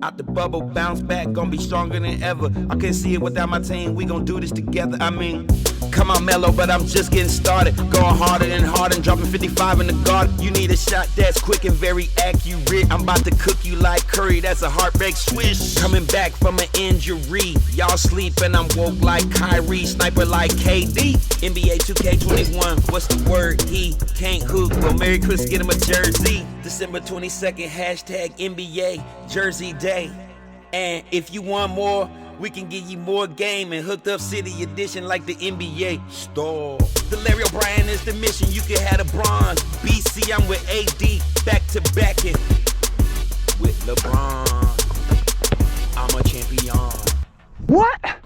Out the bubble, bounce back, gonna be stronger than ever. I can't see it without my team, we gon' do this together. I mean, come on mellow, but I'm just getting started. Going harder than Harden, dropping 55 in the garden. You need a shot that's quick and very accurate. I'm about to cook you like curry, that's a heartbreak swish. Coming back from an injury, y'all sleep and I'm woke like Kyrie, sniper like KD. NBA 2K21, what's the word? He can't hoop, well Merry Christmas, get him a jersey. December 22nd, hashtag NBA Jersey Day. And if you want more, we can give you more game and hooked up city edition like the NBA store. The Larry O'Brien is the mission, you can have the bronze. BC, I'm with AD, back to back it with LeBron. I'm a champion. What?